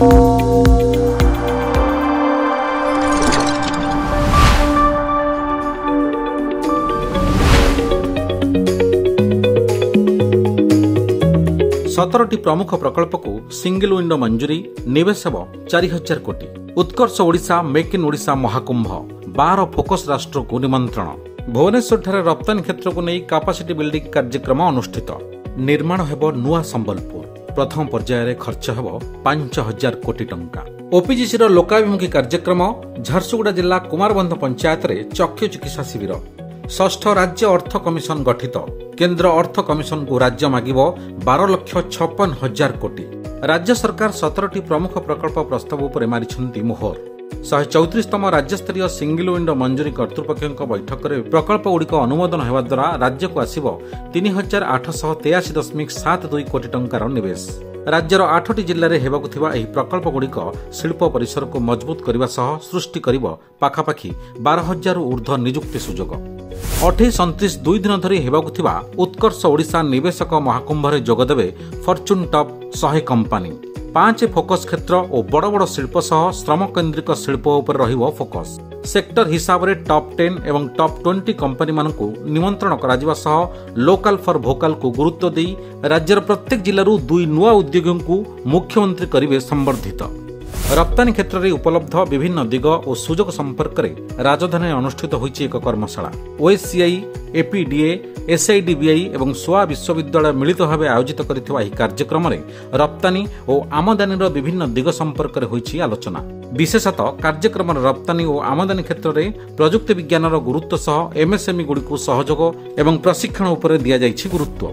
सतरटी प्रमुख प्रकल्प को सिंगल विंडो मंजूरी निवेश 4000 कोटी। Utkarsh Odisha make in Odisha Mahakumbh 12 focus राष्ट्र को निमंत्रण। भुवनेश्वर रप्तानी क्षेत्र को नहीं कैपेसिटी बिल्डिंग कार्यक्रम अनुष्ठित। निर्माण हेब नुआ संबलपुर। प्रथम पर्यायर खर्च हेब 5000 कोटी टंका। ओपीजीसी लोकाभिमुखी कार्यक्रम झारसुगुड़ा जिला कुमारबंध पंचायत रे चक्षु चिकित्सा शिविर। षष्ठ राज्य अर्थ कमिशन गठित। केंद्र अर्थ कमिशन को राज्य मागिब 12,56,000 कोटी। राज्य सरकार 17टी प्रमुख प्रकल्प प्रस्ताव उपर मारिछंती मोहर। 134तम राज्यस्तरीय सिंगल विंडो मंजूरी कर्तृपक्ष बैठक में प्रकल्प गुड़िक अनुमोदन होगा द्वारा राज्य को आसिब 3883.72 कोटी टंकार निवेश। राज्यर 8टी जिले में हेबाकु थिबा एही प्रकल्प गुड़िक शिल्प परिसर को मजबूत करने सह सृष्टि करिब पाखापाखि 12,000 ऊर्ध्व नियुक्ति सुजोग। 28-29 दुई दिन धरी हेबाकु थिबा उत्कर्ष ओडिशा निवेशक महाकुंभ रे जोगदेवे फॉर्च्यून टॉप 100 कंपनी। 5 फोकस क्षेत्र और बड़ बड़ शिल्प सह श्रम केन्द्रिक शिल्प उपर रहिबो फोकस। सेक्टर हिसाब रे टॉप 10 एवं टॉप 20 कंपनी मानकु निमंत्रण कराजिबा सह लोकल फॉर भोकल को गुरुत्व देई राज्यर प्रत्येक जिल्लारू 2 नुआ उद्योगों को मुख्यमंत्री करिवे संवर्धित। रप्तानी क्षेत्र में उपलब्ध विभिन्न दिग और सुजोग संपर्क में राजधानी अनुष्ठित होइछि एक कर्मशाला। ओएससीआई, एपीडीए, एसआईडीबीआई एवं सोआ विश्वविद्यालय मिलित भाव आयोजित करिथिबा एही कार्यक्रम में रप्तानी और आमदानी विभिन्न दिग संपर्क में होइछि आलोचना। विशेषतः कार्यक्रम रप्तानी और आमदानी क्षेत्र में प्रजुक्ति विज्ञान गुरुत्व सह एमएसएमई गुड़िक सहयोग एवं प्रशिक्षण उपर दिया जाइछि गुरुत्व।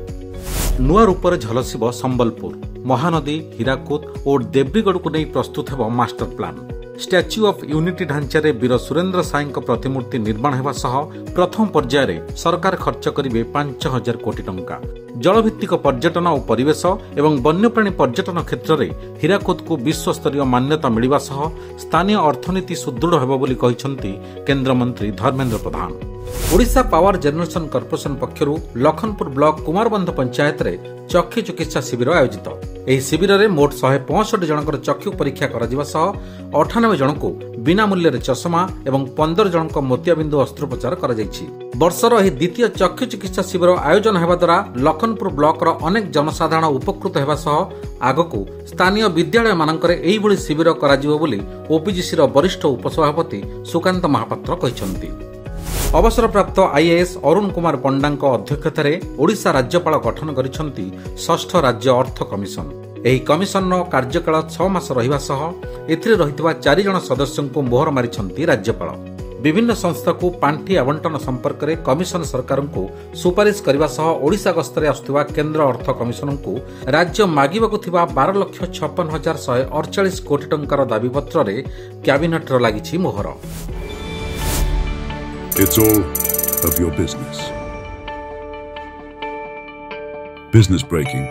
नुआ रूप से झलसिब संबलपुर। महानदी, हीराकुद और देब्रीगढ़ को नहीं प्रस्तुत है master plan. Statue of unity ढांचा वीर सुरेंद्र साई प्रतिमूर्ति निर्माण होगा सह प्रथम पर्यायर सरकार खर्च करेंगे 5000 कोटी टंका। जलभित्तिक पर्यटन और परिवेश एवं वन्यप्राणी पर्यटन क्षेत्र में हीराकुद को विश्वस्तरीय मान्यता मिलवा सह स्थानीय अर्थनीति सुदृढ़ होब बोली कहिसंती केंद्र मंत्री Dharmendra Pradhan. Odisha power generation corporation पक्षरु लखनपुर ब्लॉक कुमारबंध पंचायत रे चक्षु चिकित्सा शिविर आयोजित। एही शिविर रे मोट 165 जनकर चक्षु परीक्षा कराजिबा सह 98 जनक बिना मूल्य रे चश्मा एवं 15 जनक मोतियाबिंदु अस्त्रोपचार करा जायछि। वर्षर एही द्वितीय चक्षु चिकित्सा शिविर आयोजन हेबा द्वारा लखनपुर ब्लॉक रो अनेक जनसाधारण उपकृत हेबा सह आगकू स्थानीय विद्यालय मानकरे एही भली शिविर कराजिबो बोली ओपीजीसी रो वरिष्ठ उपसभापति सुकांत महापात्र कहिसंती। अवसरप्राप्त आईएएस अरुण कुमार पंडा अध्यक्षतार ओडिशा राज्यपाल गठन करिसेंती षष्ठ राज्य अर्थ कमिशन। एही कमिशन कार्यकाल 6 मास रहिबा सह एथिरे रहितबा 4 जन सदस्यों को मोहर मारिसेंती राज्यपाल। विभिन्न संस्था को पांठी आवंटन संपर्क में कमिशन सरकार को सुपारिश करने सह ओडिशा गस्तरे आसुथिबा केंद्र अर्थ कमिशन को राज्य मागिबाकु थिबा 12,56,148 कोटी टंकार दाबीपत्र रे कैबिनेट रो लागिछि मोहर। It's all of your business. Business breaking.